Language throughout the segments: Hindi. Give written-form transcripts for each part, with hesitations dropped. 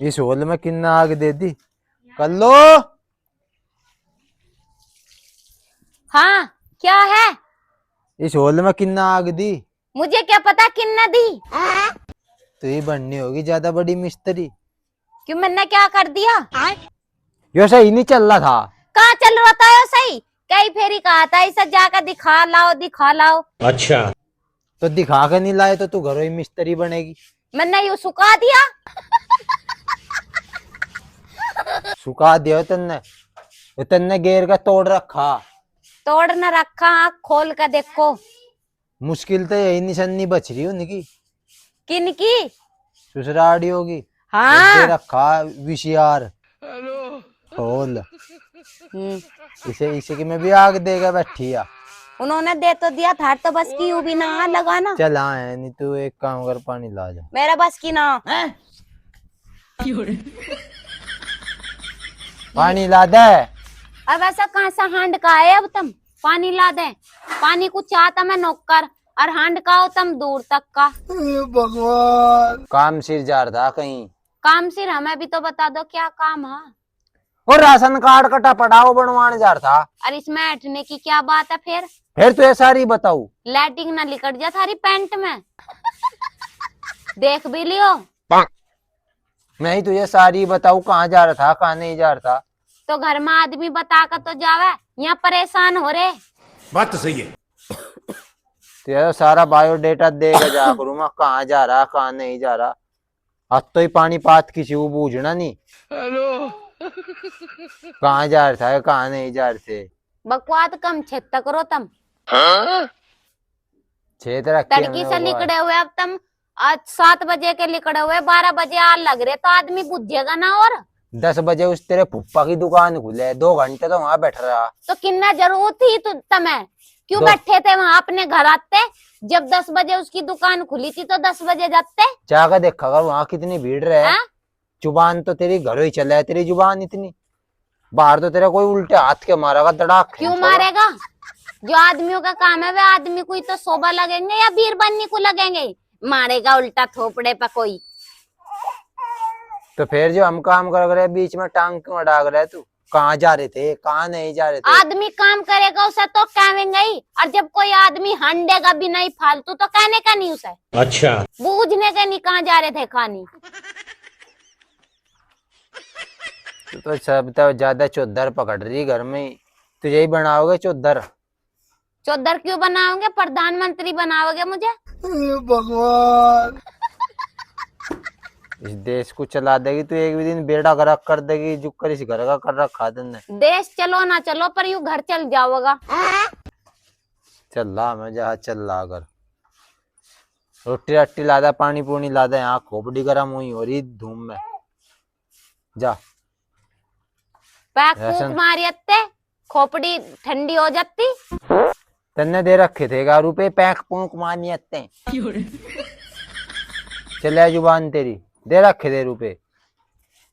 इस होल में किन्ना आग दे दी कर लो। हाँ क्या है? इस होल में किन्ना आग दी। मुझे क्या पता किन्ना दी। तो ये बननी होगी ज्यादा बड़ी मिस्त्री। क्यों मैंने क्या कर दिया? यो सही नहीं चल रहा था। कहाँ चल रहा था यो सही? कई फेरी कहा था इसे जाकर दिखा लाओ दिखा लाओ। अच्छा। तो दिखा के नहीं लाए तो तू घरों ही मिस्त्री बनेगी। मैंने यू सुखा दिया। सुखा दिया तन्ने तन्ने गेर का तोड़ रखा। तोड़ न रखा, आँख खोल कर देखो। मुश्किल तो यही निशानी बच रही उनकी। किनकी? ससुराड़ी होगी। दे हाँ। रखा विशियार होल। हम्म, इसे इसे की मैं भी आग देगा बैठी है। उन्होंने दे तो दिया था तो बस की यू भी ना लगाना। चल आए नहीं तू एक काम कर पानी ला जा। मेरा बस की ना है। पानी ला दे। अब ऐसा कहाँ सा हांड का है अब तुम पानी ला दे। पानी कुछ चाहता मैं नौकर और हांड का हो तुम दूर तक का। भगवान काम सिर जा रहा था कहीं। काम सिर हमें भी तो बता दो क्या काम है। और राशन कार्ड कटा पड़ाओ बनवाने जा रहा था। और इसमें हटने की क्या बात है फिर? फिर तो ये सारी बताऊ। लाइटिंग ना लिकट जा थारी पैंट में। देख भी लियो। मैं ही तुझे सारी बताऊ कहाँ जा रहा था कहाँ नहीं जा रहा था। तो घर में आदमी बता कर तो जावे, यहाँ परेशान हो रहे। बात तो सही है। तो यार सारा बायोडेटा देगा जा करूँ मैं कहाँ जा रहा कहाँ नहीं जा रहा। आज तो ही पानी पात किसी को बूझना नहीं। हेलो। कहाँ जा रहा था कहाँ नहीं जा रहे थे। बकवास कम छेद करो तुम। छेद रखे तड़की से लिकड़े हुए अब तुम। आज 7 बजे के लिकड़े हुए 12 बजे आ लग रहे तो आदमी बुझेगा ना। और 10 बजे उस तेरे फुप्पा की दुकान खुले 2 घंटे तो वहां बैठ रहा। तो किन्ना जरूरत थी तो तुम्हें क्यों दो- बैठे थे वहां अपने घर आते? जब 10 बजे उसकी दुकान खुली थी तो 10 बजे जाते। जाकर देखा कर वहां कितनी भीड़ रहे। हाँ? जुबान तो तेरी घरों ही चला है तेरी जुबान इतनी। बाहर तो तेरा कोई उल्टे हाथ के मारेगा धड़ाक क्यों खींचेगा। मारेगा? जो आदमियों का काम है वे आदमी को ही तो शोभा लगेंगे या वीर बनने को लगेंगे। मारेगा उल्टा थोपड़े पे कोई। तो फिर जो हम काम कर रहे बीच में टांग क्यों अड़ा रहे तू। कहाँ जा रहे थे कहाँ नहीं जा रहे थे। आदमी काम करेगा उसे तो कहेंगे ही। और जब कोई आदमी हंडेगा भी नहीं फालतू तो कहने का नहीं उसे। अच्छा। बूझने के नहीं कहाँ जा रहे थे खानी। तू तो सब तो ज्यादा चौधर पकड़ रही घर में ही। तुझे ही बनाओगे चौधर। चौधर क्यों बनाओगे? प्रधानमंत्री बनाओगे मुझे। भगवान इस देश को चला देगी तू एक भी दिन बेड़ा गर्क कर देगी जो कर इस घर का कर रखा तुमने। देश चलो ना चलो पर यू घर चल जाओगा। चल ला मैं जहाँ चल ला कर। रोटी रट्टी लादा पानी पूनी लादा यहाँ खोपड़ी गर्म हुई हो रही धूम में। जा पैक राशन- फूक मारी अत्ते खोपड़ी ठंडी हो जाती। तन्ने दे रखे थे 11 रुपए पैक पूक मारनी आते। चले जुबान तेरी दे रखे थे रुपए।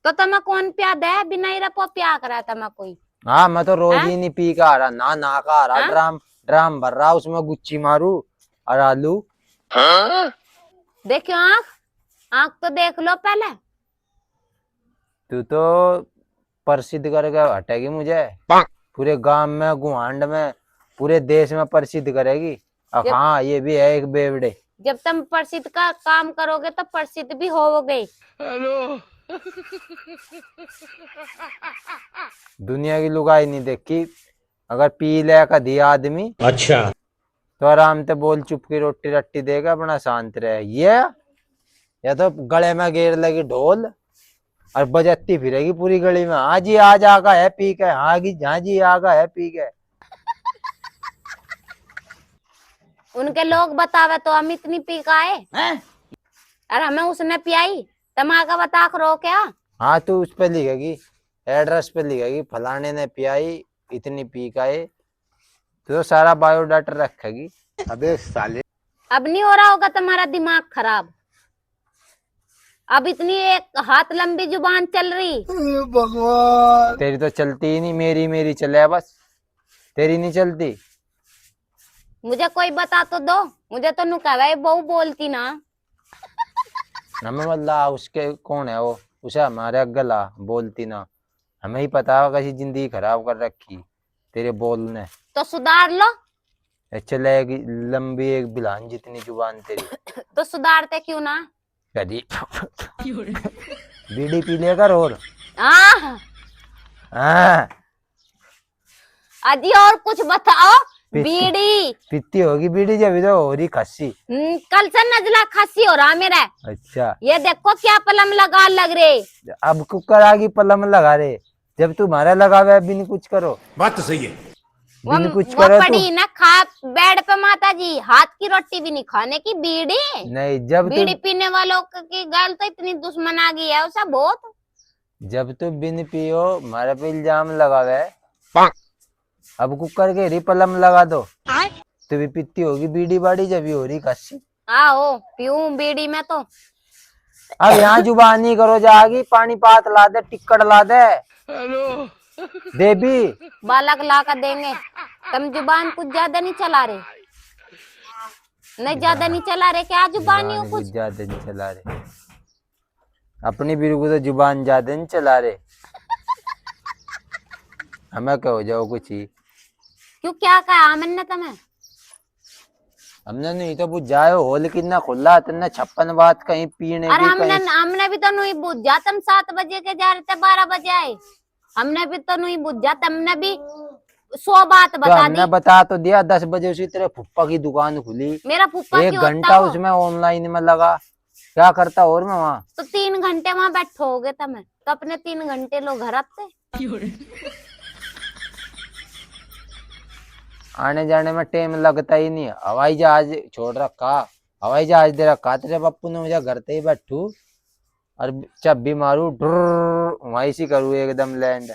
तो तुम्हें कौन प्या दे? बिना ही रपो प्या करा तुम्हें कोई। हाँ मैं तो रोज हाँ? ही नहीं पी का आ रहा ना का आ रहा। हाँ? ड्राम ड्राम भर रहा उसमें गुच्ची मारू और आलू। देखियो आँख, आँख तो देख लो पहले। तू तो प्रसिद्ध करके हटेगी मुझे पूरे गांव में गुहांड में पूरे देश में प्रसिद्ध करेगी। अब जब- हाँ ये भी है एक बेवड़े। जब तुम प्रसिद्ध का काम करोगे तो प्रसिद्ध भी होगे। हेलो। दुनिया की लुगाई नहीं देखी। अगर पी ले कदी आदमी अच्छा। तो आराम से बोल चुप की रोटी रट्टी देगा अपना शांत रहे। ये या तो गले में गेर लगी ढोल और बजती फिरेगी पूरी गली में। हाँ जी आज आगा है पी के। हाँ जी आगा है पी के। उनके लोग बतावे तो हम इतनी पी का है और हमें उसने पियाई। तमाका बता करो क्या? हाँ तू उस पे लिखेगी एड्रेस पे लिखेगी फलाने ने पियाई इतनी पी का है तो सारा बायोडाटा रखेगी। अबे साले। अब नहीं हो रहा होगा तुम्हारा दिमाग खराब। अब इतनी एक हाथ लंबी जुबान चल रही। भगवान तेरी तो चलती ही नहीं मेरी मेरी चले बस। तेरी नहीं चलती। मुझे कोई बता तो दो। मुझे तो नुकावे बहू बोलती ना। हमें मतलब उसके कौन है वो उसे हमारे गला बोलती ना, हमें ही पता होगा कैसी जिंदगी खराब कर रखी तेरे बोलने। तो सुधार लो। चलेगी लंबी एक बिलान जितनी जुबान तेरी। तो सुधारते क्यों ना? कदी बीड़ी पी लेकर और हाँ हाँ अजी और कुछ बताओ। पीती बीड़ी पीती होगी बीड़ी जब तो हो रही खस्सी। कल से नजला खांसी हो रहा मेरा। अच्छा ये देखो क्या पलम लगा लग रहे। अब कुकर आगी पलम लगा रहे, जब तुम्हारा लगावे बिन कुछ करो। बात तो सही है। बिन कुछ वो करो पड़ी ना खा बेड पे माता जी, हाथ की रोटी भी नहीं खाने की बीड़ी। नहीं, जब बीड़ी पीने वालों की गाल तो इतनी दुश्मन आ गई है उसे बहुत। जब तू बिन पियो हमारे पे इल्जाम लगावे, अब कुकर के री पलम लगा दो। तू भी पीती होगी बीड़ी बाड़ी जब भी हो रही खस्सी। आओ पीऊं बीड़ी में तो। अब यहाँ जुबानी करो, जागी पानी पात ला दे, टिक्कड़ ला दे। हेलो देवी बालक ला कर देंगे। तुम जुबान कुछ ज्यादा नहीं चला रहे, नहीं ज्यादा नहीं चला रहे क्या जुबानी हो कुछ? ज्यादा नहीं चला रहे, अपनी बीवी को तो जुबान ज्यादा नहीं चला रहे, हमें क्या हो जाओ कुछ ही। क्यों क्या कहा हमने तुम्हें? हमने नहीं तो बुझ जाए हो, लेकिन ना खुला तेने 56 बात कहीं पीने अरे भी हमने भी तो नहीं बुझा। तुम 7 बजे के जा रहे थे 12 बजे आए। हमने भी तो नहीं बुझा, तुमने भी 100 बात तो बता हमने दी। बता तो दिया 10 बजे उसी तेरे फुप्पा की दुकान खुली, मेरा फूफा 1 क्यों होता घंटा हो? उसमें ऑनलाइन में लगा, क्या करता और मैं वहाँ। तो 3 घंटे वहां बैठोगे तुम्हें, तो अपने 3 घंटे लो घर आते। आने जाने में टाइम लगता ही नहीं, हवाई जहाज छोड़ रखा, हवाई जहाज दे रखा तेरे पप्पू ने, मुझे घर पे ही बैठू और चाबी मारू वहीं से करूँ एकदम लैंड।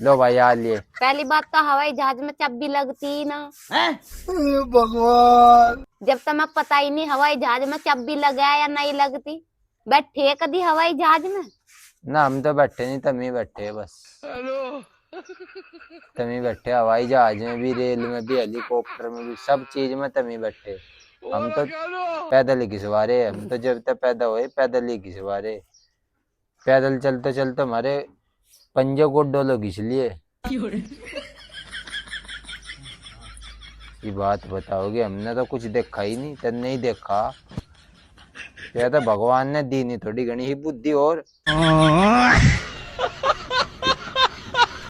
लो भाई आ लिए। पहली बात तो हवाई जहाज में चाबी लगती ही ना। भगवान जब तुम्हें पता ही नहीं हवाई जहाज में चाबी लगा या नहीं लगती। बैठे कभी हवाई जहाज में? ना, हम तो बैठे नहीं, तुम ही बैठे बस। हेलो तुम ही बैठे हवाई जहाज में भी, रेल में भी, हेलीकॉप्टर में भी, सब चीज में तुम ही बैठे। हम तो पैदल ही घिसवारे, हम तो जब तक पैदा हुए पैदल ही घिसवारे। पैदल चलते चलते हमारे पंजे को डोलो घिस लिए। ये बात बताओगे, हमने तो कुछ देखा ही नहीं, तब नहीं देखा। ये तो भगवान ने दी नहीं थोड़ी घनी ही बुद्धि और